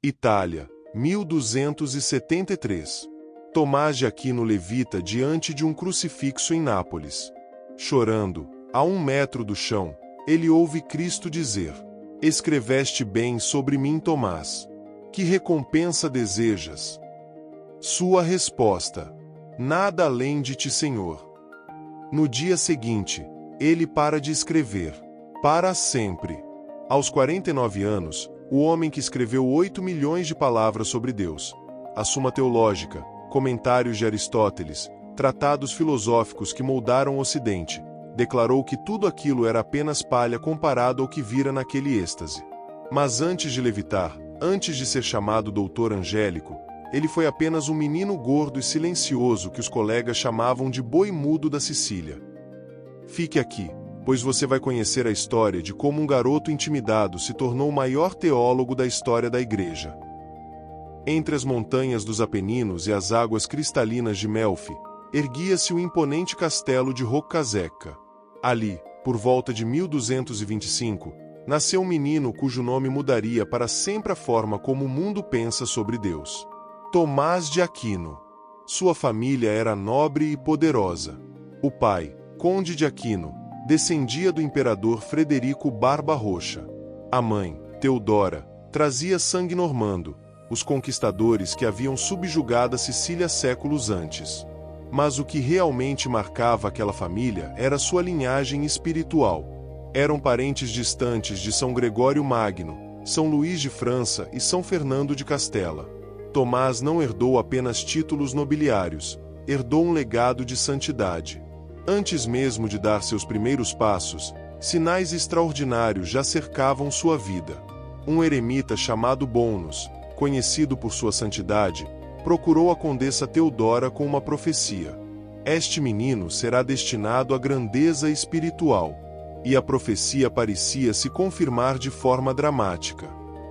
Itália, 1273. Tomás de Aquino levita diante de um crucifixo em Nápoles. Chorando, a 1 metro do chão, ele ouve Cristo dizer: "Escreveste bem sobre mim, Tomás. Que recompensa desejas?" Sua resposta: "Nada além de ti, Senhor." No dia seguinte, ele para de escrever. Para sempre. Aos 49 anos, o homem que escreveu 8 milhões de palavras sobre Deus, a Suma Teológica, comentários de Aristóteles, tratados filosóficos que moldaram o Ocidente, declarou que tudo aquilo era apenas palha comparado ao que vira naquele êxtase. Mas antes de levitar, antes de ser chamado doutor angélico, ele foi apenas um menino gordo e silencioso que os colegas chamavam de boi mudo da Sicília. Fique aqui, pois você vai conhecer a história de como um garoto intimidado se tornou o maior teólogo da história da Igreja. Entre as montanhas dos Apeninos e as águas cristalinas de Melfi, erguia-se o imponente castelo de Roccazzecca. Ali, por volta de 1225, nasceu um menino cujo nome mudaria para sempre a forma como o mundo pensa sobre Deus. Tomás de Aquino. Sua família era nobre e poderosa. O pai, Conde de Aquino, descendia do imperador Frederico Barba-Roxa. A mãe, Teodora, trazia sangue normando, os conquistadores que haviam subjugado a Sicília séculos antes. Mas o que realmente marcava aquela família era sua linhagem espiritual. Eram parentes distantes de São Gregório Magno, São Luís de França e São Fernando de Castela. Tomás não herdou apenas títulos nobiliários, herdou um legado de santidade. Antes mesmo de dar seus primeiros passos, sinais extraordinários já cercavam sua vida. Um eremita chamado Bonus, conhecido por sua santidade, procurou a condessa Teodora com uma profecia. Este menino será destinado à grandeza espiritual. E a profecia parecia se confirmar de forma dramática.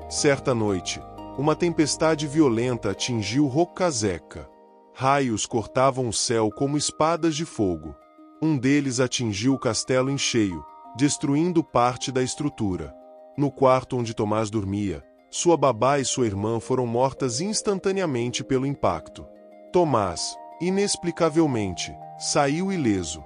Certa noite, uma tempestade violenta atingiu Roccazzecca. Raios cortavam o céu como espadas de fogo. Um deles atingiu o castelo em cheio, destruindo parte da estrutura. No quarto onde Tomás dormia, sua babá e sua irmã foram mortas instantaneamente pelo impacto. Tomás, inexplicavelmente, saiu ileso.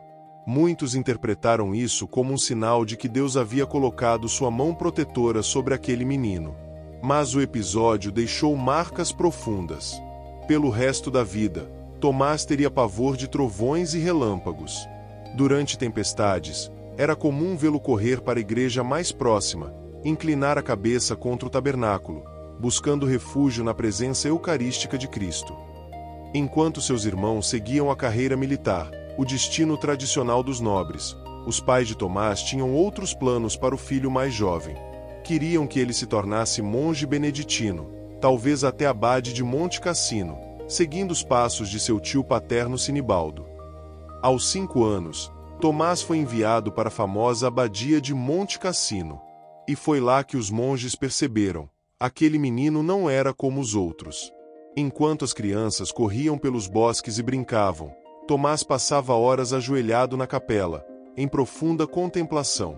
Muitos interpretaram isso como um sinal de que Deus havia colocado sua mão protetora sobre aquele menino. Mas o episódio deixou marcas profundas. Pelo resto da vida, Tomás teria pavor de trovões e relâmpagos. Durante tempestades, era comum vê-lo correr para a igreja mais próxima, inclinar a cabeça contra o tabernáculo, buscando refúgio na presença eucarística de Cristo. Enquanto seus irmãos seguiam a carreira militar, o destino tradicional dos nobres, os pais de Tomás tinham outros planos para o filho mais jovem. Queriam que ele se tornasse monge beneditino, talvez até abade de Monte Cassino, seguindo os passos de seu tio paterno Sinibaldo. Aos 5 anos, Tomás foi enviado para a famosa abadia de Monte Cassino. E foi lá que os monges perceberam: aquele menino não era como os outros. Enquanto as crianças corriam pelos bosques e brincavam, Tomás passava horas ajoelhado na capela, em profunda contemplação.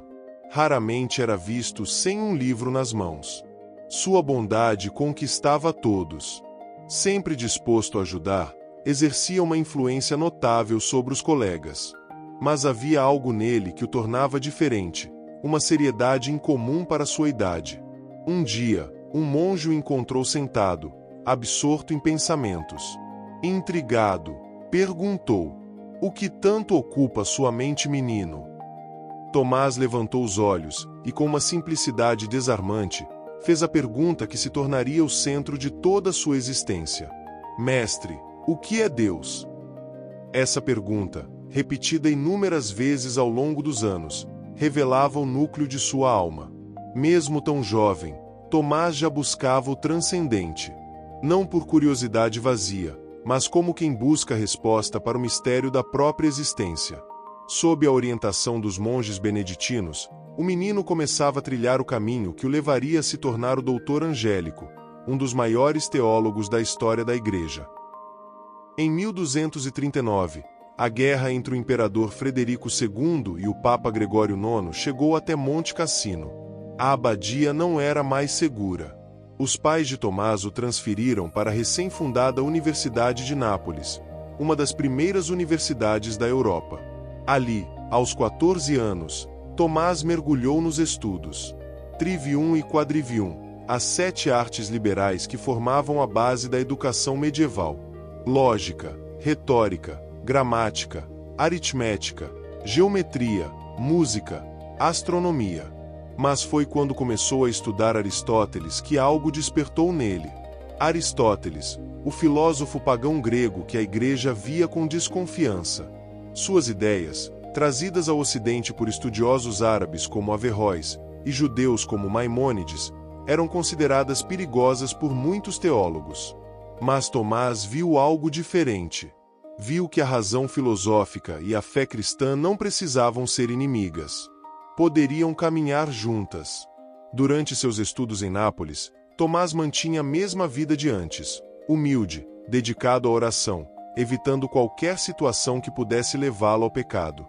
Raramente era visto sem um livro nas mãos. Sua bondade conquistava a todos. Sempre disposto a ajudar, exercia uma influência notável sobre os colegas. Mas havia algo nele que o tornava diferente, uma seriedade incomum para sua idade. Um dia, um monge o encontrou sentado, absorto em pensamentos. Intrigado, perguntou: "O que tanto ocupa sua mente, menino?" Tomás levantou os olhos e, com uma simplicidade desarmante, fez a pergunta que se tornaria o centro de toda a sua existência: "Mestre, o que é Deus?" Essa pergunta, repetida inúmeras vezes ao longo dos anos, revelava o núcleo de sua alma. Mesmo tão jovem, Tomás já buscava o transcendente. Não por curiosidade vazia, mas como quem busca a resposta para o mistério da própria existência. Sob a orientação dos monges beneditinos, o menino começava a trilhar o caminho que o levaria a se tornar o doutor angélico, um dos maiores teólogos da história da Igreja. Em 1239, a guerra entre o imperador Frederico II e o Papa Gregório IX chegou até Monte Cassino. A abadia não era mais segura. Os pais de Tomás o transferiram para a recém-fundada Universidade de Nápoles, uma das primeiras universidades da Europa. Ali, aos 14 anos, Tomás mergulhou nos estudos. Trivium e Quadrivium, as 7 artes liberais que formavam a base da educação medieval. Lógica, retórica, gramática, aritmética, geometria, música, astronomia. Mas foi quando começou a estudar Aristóteles que algo despertou nele. Aristóteles, o filósofo pagão grego que a Igreja via com desconfiança. Suas ideias, trazidas ao Ocidente por estudiosos árabes como Averroes e judeus como Maimônides, eram consideradas perigosas por muitos teólogos. Mas Tomás viu algo diferente. Viu que a razão filosófica e a fé cristã não precisavam ser inimigas. Poderiam caminhar juntas. Durante seus estudos em Nápoles, Tomás mantinha a mesma vida de antes, humilde, dedicado à oração, evitando qualquer situação que pudesse levá-lo ao pecado.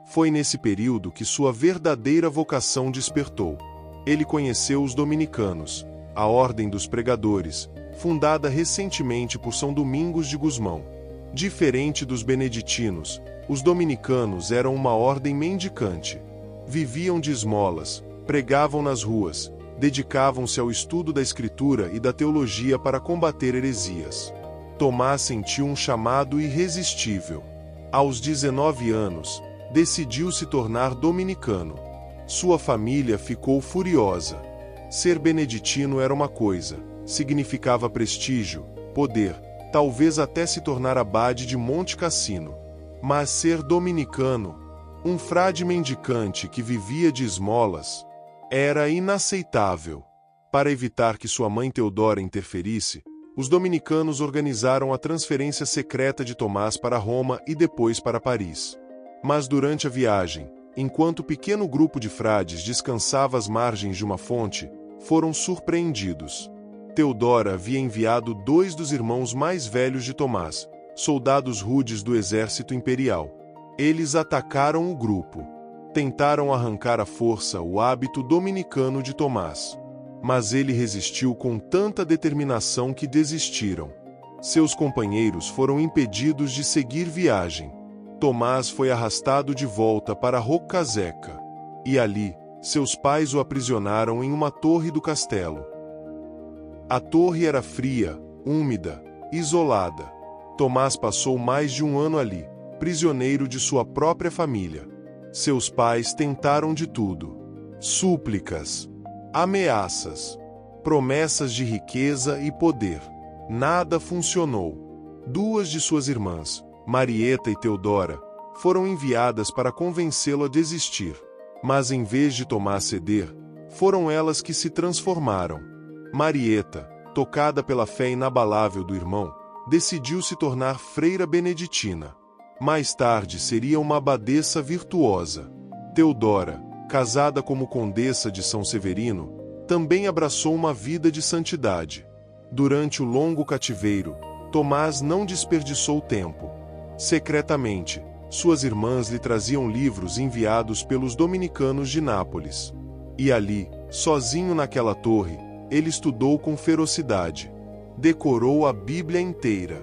Foi nesse período que sua verdadeira vocação despertou. Ele conheceu os dominicanos, a Ordem dos Pregadores, fundada recentemente por São Domingos de Gusmão. Diferente dos beneditinos, os dominicanos eram uma ordem mendicante. Viviam de esmolas, pregavam nas ruas, dedicavam-se ao estudo da Escritura e da teologia para combater heresias. Tomás sentiu um chamado irresistível. Aos 19 anos, decidiu se tornar dominicano. Sua família ficou furiosa. Ser beneditino era uma coisa, significava prestígio, poder, talvez até se tornar abade de Monte Cassino. Mas ser dominicano, um frade mendicante que vivia de esmolas, era inaceitável. Para evitar que sua mãe Teodora interferisse, os dominicanos organizaram a transferência secreta de Tomás para Roma e depois para Paris. Mas durante a viagem, enquanto o pequeno grupo de frades descansava às margens de uma fonte, foram surpreendidos. Teodora havia enviado 2 dos irmãos mais velhos de Tomás, soldados rudes do exército imperial. Eles atacaram o grupo. Tentaram arrancar à força o hábito dominicano de Tomás. Mas ele resistiu com tanta determinação que desistiram. Seus companheiros foram impedidos de seguir viagem. Tomás foi arrastado de volta para Roccazeca. E ali, seus pais o aprisionaram em uma torre do castelo. A torre era fria, úmida, isolada. Tomás passou mais de 1 ano ali, prisioneiro de sua própria família. Seus pais tentaram de tudo: súplicas, ameaças, promessas de riqueza e poder. Nada funcionou. 2 de suas irmãs, Marieta e Teodora, foram enviadas para convencê-lo a desistir. Mas em vez de Tomás ceder, foram elas que se transformaram. Marieta, tocada pela fé inabalável do irmão, decidiu se tornar freira beneditina. Mais tarde seria uma abadesa virtuosa. Teodora, casada como condessa de São Severino, também abraçou uma vida de santidade. Durante o longo cativeiro, Tomás não desperdiçou tempo. Secretamente, suas irmãs lhe traziam livros enviados pelos dominicanos de Nápoles. E ali, sozinho naquela torre, ele estudou com ferocidade. Decorou a Bíblia inteira.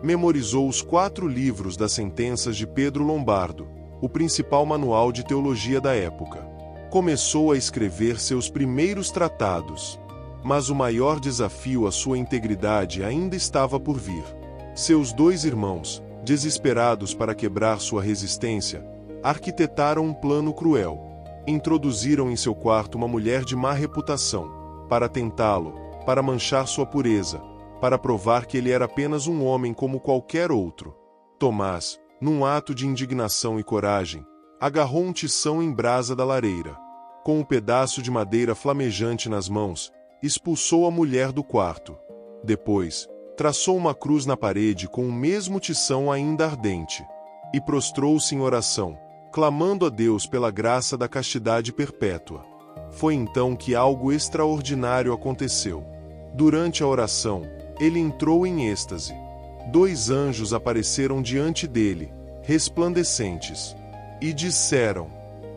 Memorizou os 4 livros das sentenças de Pedro Lombardo, o principal manual de teologia da época. Começou a escrever seus primeiros tratados. Mas o maior desafio à sua integridade ainda estava por vir. Seus 2 irmãos, desesperados para quebrar sua resistência, arquitetaram um plano cruel. Introduziram em seu quarto uma mulher de má reputação, para tentá-lo, para manchar sua pureza, para provar que ele era apenas um homem como qualquer outro. Tomás, num ato de indignação e coragem, agarrou um tição em brasa da lareira. Com um pedaço de madeira flamejante nas mãos, expulsou a mulher do quarto. Depois, traçou uma cruz na parede com o mesmo tição ainda ardente. E prostrou-se em oração, clamando a Deus pela graça da castidade perpétua. Foi então que algo extraordinário aconteceu. Durante a oração, ele entrou em êxtase. 2 anjos apareceram diante dele, resplandecentes, e disseram: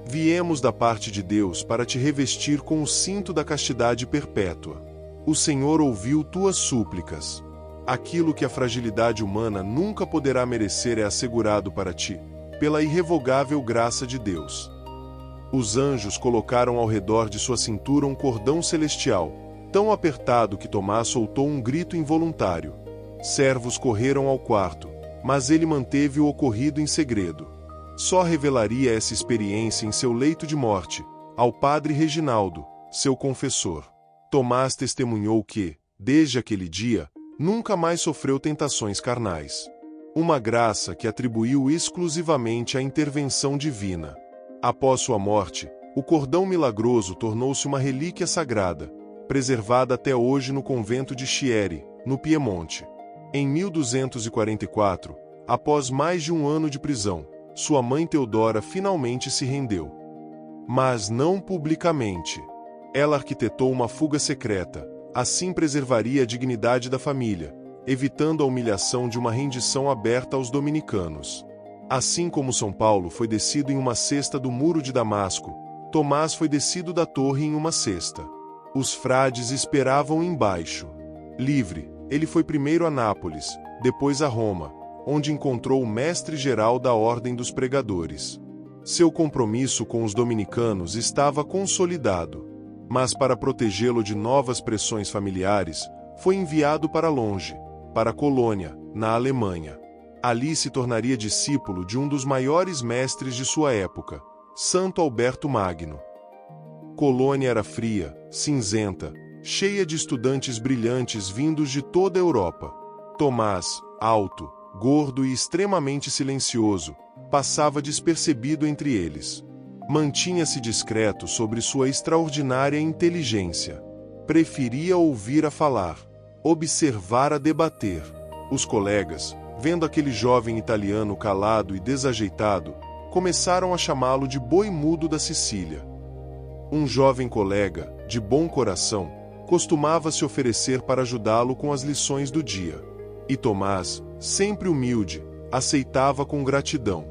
Viemos da parte de Deus para te revestir com o cinto da castidade perpétua. O Senhor ouviu tuas súplicas. Aquilo que a fragilidade humana nunca poderá merecer é assegurado para ti, pela irrevogável graça de Deus. Os anjos colocaram ao redor de sua cintura um cordão celestial, tão apertado que Tomás soltou um grito involuntário. Servos correram ao quarto, mas ele manteve o ocorrido em segredo. Só revelaria essa experiência em seu leito de morte, ao padre Reginaldo, seu confessor. Tomás testemunhou que, desde aquele dia, nunca mais sofreu tentações carnais. Uma graça que atribuiu exclusivamente à intervenção divina. Após sua morte, o cordão milagroso tornou-se uma relíquia sagrada, preservada até hoje no convento de Chieri, no Piemonte. Em 1244, após mais de um ano de prisão, sua mãe Teodora finalmente se rendeu. Mas não publicamente. Ela arquitetou uma fuga secreta, assim preservaria a dignidade da família, evitando a humilhação de uma rendição aberta aos dominicanos. Assim como São Paulo foi descido em uma cesta do muro de Damasco, Tomás foi descido da torre em uma cesta. Os frades esperavam embaixo. Livre, ele foi primeiro a Nápoles, depois a Roma, onde encontrou o mestre-geral da Ordem dos Pregadores. Seu compromisso com os dominicanos estava consolidado. Mas para protegê-lo de novas pressões familiares, foi enviado para longe, para Colônia, na Alemanha. Ali se tornaria discípulo de um dos maiores mestres de sua época, Santo Alberto Magno. Colônia era fria, cinzenta, cheia de estudantes brilhantes vindos de toda a Europa. Tomás, alto, gordo e extremamente silencioso, passava despercebido entre eles. Mantinha-se discreto sobre sua extraordinária inteligência. Preferia ouvir a falar, observar a debater. Os colegas, vendo aquele jovem italiano calado e desajeitado, começaram a chamá-lo de boi mudo da Sicília. Um jovem colega, de bom coração, costumava se oferecer para ajudá-lo com as lições do dia. E Tomás, sempre humilde, aceitava com gratidão.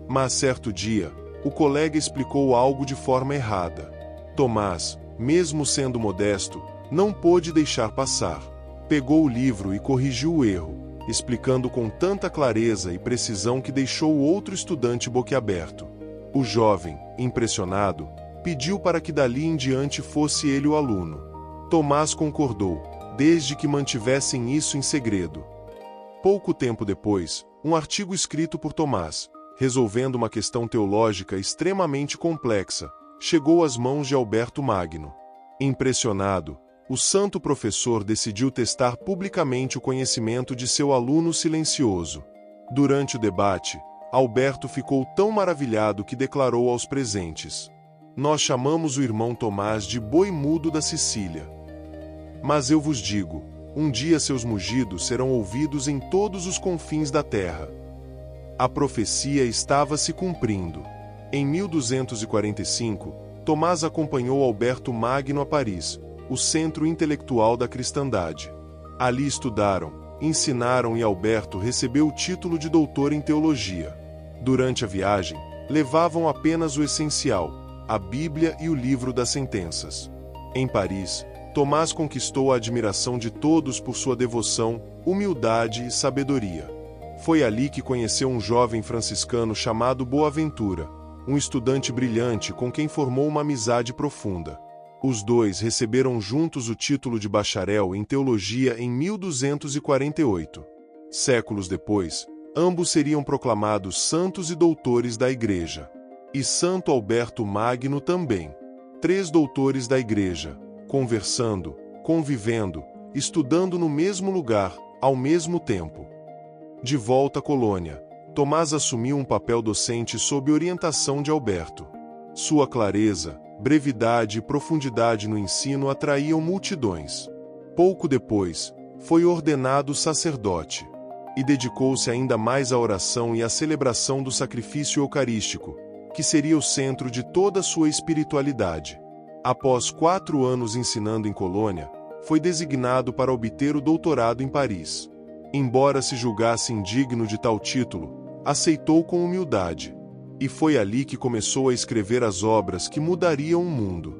Mas certo dia, o colega explicou algo de forma errada. Tomás, mesmo sendo modesto, não pôde deixar passar. Pegou o livro e corrigiu o erro, explicando com tanta clareza e precisão que deixou o outro estudante boquiaberto. O jovem, impressionado, pediu para que dali em diante fosse ele o aluno. Tomás concordou, desde que mantivessem isso em segredo. Pouco tempo depois, um artigo escrito por Tomás, resolvendo uma questão teológica extremamente complexa, chegou às mãos de Alberto Magno. Impressionado, o santo professor decidiu testar publicamente o conhecimento de seu aluno silencioso. Durante o debate, Alberto ficou tão maravilhado que declarou aos presentes: "Nós chamamos o irmão Tomás de boi mudo da Sicília. Mas eu vos digo, um dia seus mugidos serão ouvidos em todos os confins da terra." A profecia estava se cumprindo. Em 1245, Tomás acompanhou Alberto Magno a Paris, o centro intelectual da cristandade. Ali estudaram, ensinaram e Alberto recebeu o título de doutor em teologia. Durante a viagem, levavam apenas o essencial, a Bíblia e o livro das sentenças. Em Paris, Tomás conquistou a admiração de todos por sua devoção, humildade e sabedoria. Foi ali que conheceu um jovem franciscano chamado Boaventura, um estudante brilhante com quem formou uma amizade profunda. Os dois receberam juntos o título de bacharel em teologia em 1248. Séculos depois, ambos seriam proclamados santos e doutores da Igreja. E Santo Alberto Magno também. 3 doutores da Igreja, conversando, convivendo, estudando no mesmo lugar, ao mesmo tempo. De volta à Colônia, Tomás assumiu um papel docente sob orientação de Alberto. Sua clareza, brevidade e profundidade no ensino atraíam multidões. Pouco depois, foi ordenado sacerdote e dedicou-se ainda mais à oração e à celebração do sacrifício eucarístico, que seria o centro de toda a sua espiritualidade. Após 4 anos ensinando em Colônia, foi designado para obter o doutorado em Paris. Embora se julgasse indigno de tal título, aceitou com humildade. E foi ali que começou a escrever as obras que mudariam o mundo.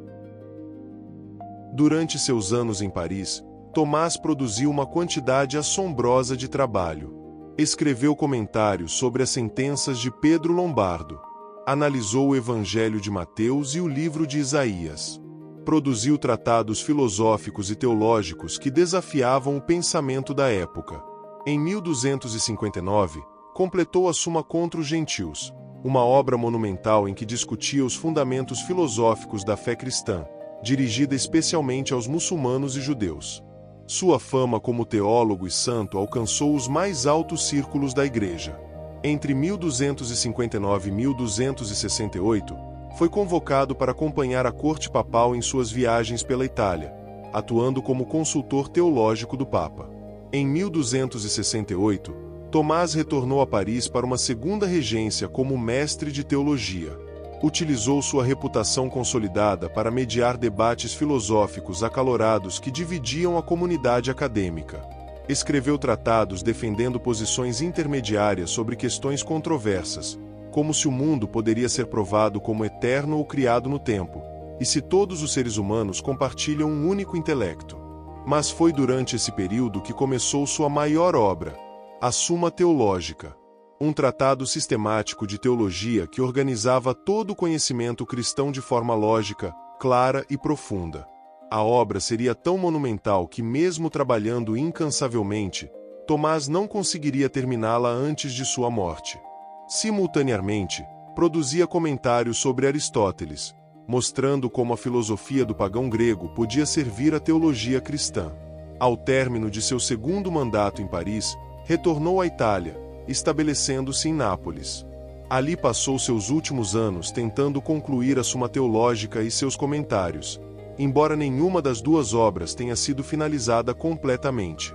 Durante seus anos em Paris, Tomás produziu uma quantidade assombrosa de trabalho. Escreveu comentários sobre as sentenças de Pedro Lombardo. Analisou o Evangelho de Mateus e o livro de Isaías. Produziu tratados filosóficos e teológicos que desafiavam o pensamento da época. Em 1259, completou a Suma contra os Gentios, uma obra monumental em que discutia os fundamentos filosóficos da fé cristã, dirigida especialmente aos muçulmanos e judeus. Sua fama como teólogo e santo alcançou os mais altos círculos da Igreja. Entre 1259 e 1268, foi convocado para acompanhar a corte papal em suas viagens pela Itália, atuando como consultor teológico do Papa. Em 1268, Tomás retornou a Paris para uma segunda regência como mestre de teologia. Utilizou sua reputação consolidada para mediar debates filosóficos acalorados que dividiam a comunidade acadêmica. Escreveu tratados defendendo posições intermediárias sobre questões controversas, como se o mundo poderia ser provado como eterno ou criado no tempo, e se todos os seres humanos compartilham um único intelecto. Mas foi durante esse período que começou sua maior obra, a Suma Teológica, um tratado sistemático de teologia que organizava todo o conhecimento cristão de forma lógica, clara e profunda. A obra seria tão monumental que, mesmo trabalhando incansavelmente, Tomás não conseguiria terminá-la antes de sua morte. Simultaneamente, produzia comentários sobre Aristóteles, mostrando como a filosofia do pagão grego podia servir à teologia cristã. Ao término de seu segundo mandato em Paris, retornou à Itália, estabelecendo-se em Nápoles. Ali passou seus últimos anos tentando concluir a Suma Teológica e seus comentários, embora nenhuma das duas obras tenha sido finalizada completamente.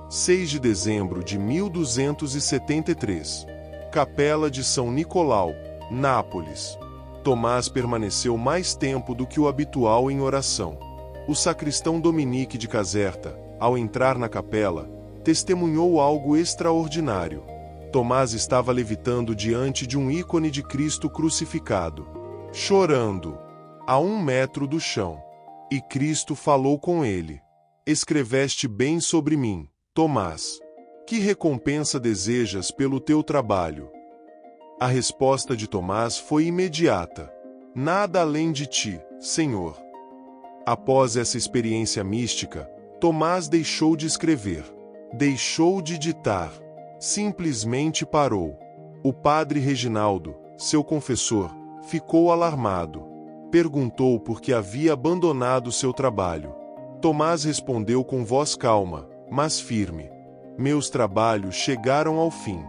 6 de dezembro de 1273. Capela de São Nicolau, Nápoles. Tomás permaneceu mais tempo do que o habitual em oração. O sacristão Dominique de Caserta, ao entrar na capela, testemunhou algo extraordinário. Tomás estava levitando diante de um ícone de Cristo crucificado, chorando, a 1 metro do chão. E Cristo falou com ele: "Escreveste bem sobre mim, Tomás. Que recompensa desejas pelo teu trabalho?" A resposta de Tomás foi imediata: "Nada além de ti, Senhor." Após essa experiência mística, Tomás deixou de escrever, deixou de ditar, simplesmente parou. O padre Reginaldo, seu confessor, ficou alarmado. Perguntou por que havia abandonado seu trabalho. Tomás respondeu com voz calma, mas firme: "Meus trabalhos chegaram ao fim.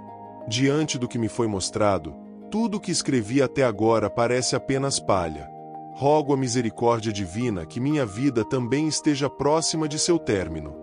Diante do que me foi mostrado, tudo o que escrevi até agora parece apenas palha. Rogo a misericórdia divina que minha vida também esteja próxima de seu término."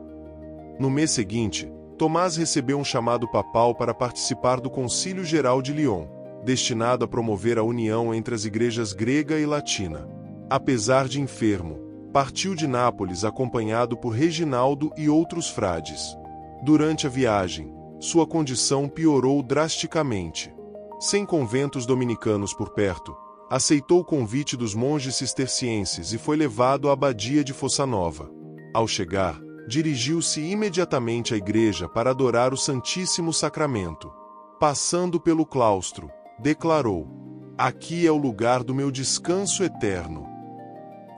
No mês seguinte, Tomás recebeu um chamado papal para participar do Concílio Geral de Lyon, destinado a promover a união entre as igrejas grega e latina. Apesar de enfermo, partiu de Nápoles acompanhado por Reginaldo e outros frades. Durante a viagem, sua condição piorou drasticamente. Sem conventos dominicanos por perto, aceitou o convite dos monges cistercienses e foi levado à abadia de Fossanova. Ao chegar, dirigiu-se imediatamente à igreja para adorar o Santíssimo Sacramento. Passando pelo claustro, declarou: "Aqui é o lugar do meu descanso eterno."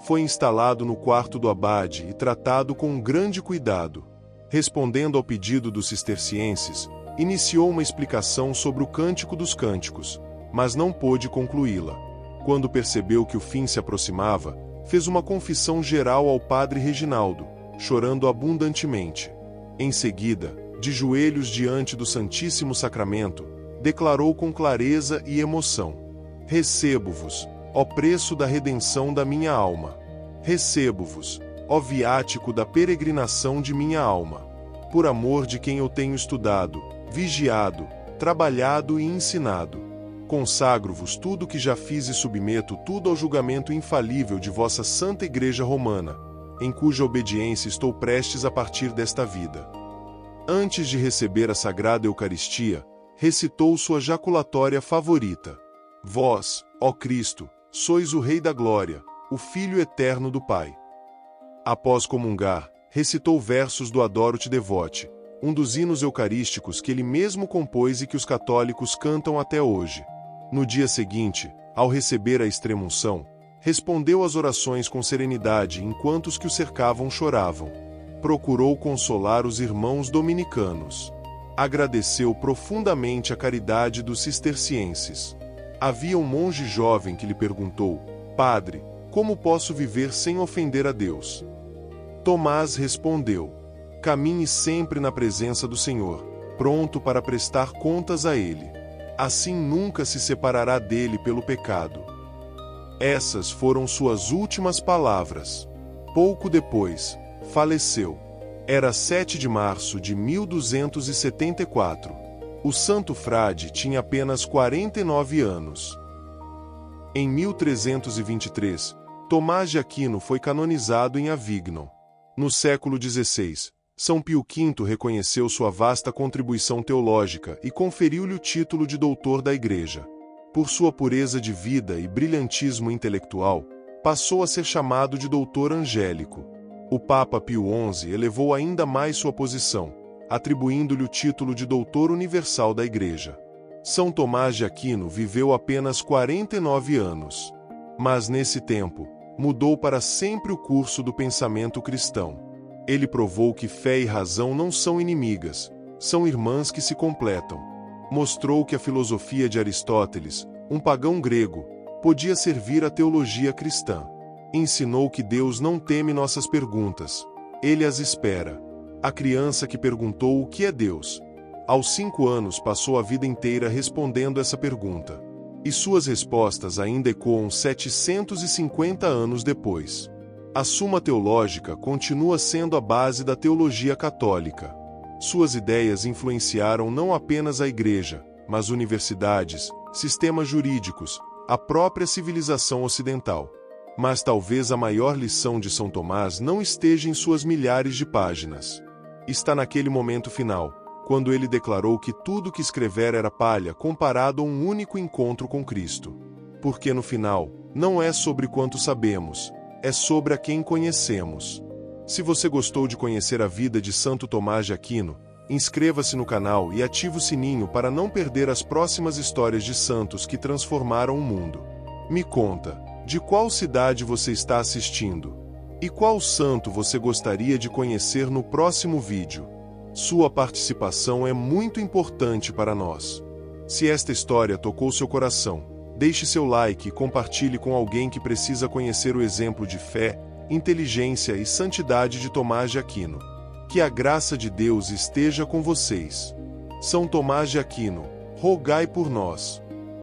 Foi instalado no quarto do abade e tratado com um grande cuidado. Respondendo ao pedido dos cistercienses, iniciou uma explicação sobre o Cântico dos Cânticos, mas não pôde concluí-la. Quando percebeu que o fim se aproximava, fez uma confissão geral ao padre Reginaldo, chorando abundantemente. Em seguida, de joelhos diante do Santíssimo Sacramento, declarou com clareza e emoção: "Recebo-vos, ó preço da redenção da minha alma. Recebo-vos, ó viático da peregrinação de minha alma. Por amor de quem eu tenho estudado, vigiado, trabalhado e ensinado. Consagro-vos tudo o que já fiz e submeto tudo ao julgamento infalível de vossa Santa Igreja Romana, em cuja obediência estou prestes a partir desta vida." Antes de receber a Sagrada Eucaristia, recitou sua jaculatória favorita: "Vós, ó Cristo, sois o Rei da Glória, o Filho eterno do Pai." Após comungar, recitou versos do Adoro-te Devote, um dos hinos eucarísticos que ele mesmo compôs e que os católicos cantam até hoje. No dia seguinte, ao receber a extrema-unção, respondeu às orações com serenidade enquanto os que o cercavam choravam. Procurou consolar os irmãos dominicanos. Agradeceu profundamente a caridade dos cistercienses. Havia um monge jovem que lhe perguntou: Padre, como posso viver sem ofender a Deus? Tomás respondeu: Caminhe sempre na presença do Senhor, pronto para prestar contas a Ele. Assim nunca se separará dele pelo pecado. Essas foram suas últimas palavras. Pouco depois, faleceu. Era 7 de março de 1274. O santo frade tinha apenas 49 anos. Em 1323, Tomás de Aquino foi canonizado em Avignon. No século XVI, São Pio V reconheceu sua vasta contribuição teológica e conferiu-lhe o título de doutor da Igreja. Por sua pureza de vida e brilhantismo intelectual, passou a ser chamado de doutor angélico. O Papa Pio XI elevou ainda mais sua posição, atribuindo-lhe o título de doutor universal da Igreja. São Tomás de Aquino viveu apenas 49 anos. Mas nesse tempo, mudou para sempre o curso do pensamento cristão. Ele provou que fé e razão não são inimigas, são irmãs que se completam. Mostrou que a filosofia de Aristóteles, um pagão grego, podia servir à teologia cristã. Ensinou que Deus não teme nossas perguntas, Ele as espera. A criança que perguntou o que é Deus, aos 5 anos passou a vida inteira respondendo essa pergunta. E suas respostas ainda ecoam 750 anos depois. A Suma Teológica continua sendo a base da teologia católica. Suas ideias influenciaram não apenas a Igreja, mas universidades, sistemas jurídicos, a própria civilização ocidental. Mas talvez a maior lição de São Tomás não esteja em suas milhares de páginas. Está naquele momento final, quando ele declarou que tudo que escrever era palha comparado a um único encontro com Cristo. Porque no final, não é sobre quanto sabemos, é sobre a quem conhecemos. Se você gostou de conhecer a vida de Santo Tomás de Aquino, inscreva-se no canal e ative o sininho para não perder as próximas histórias de santos que transformaram o mundo. Me conta, de qual cidade você está assistindo? E qual santo você gostaria de conhecer no próximo vídeo? Sua participação é muito importante para nós. Se esta história tocou seu coração, deixe seu like e compartilhe com alguém que precisa conhecer o exemplo de fé, inteligência e santidade de Tomás de Aquino. Que a graça de Deus esteja com vocês. São Tomás de Aquino, rogai por nós.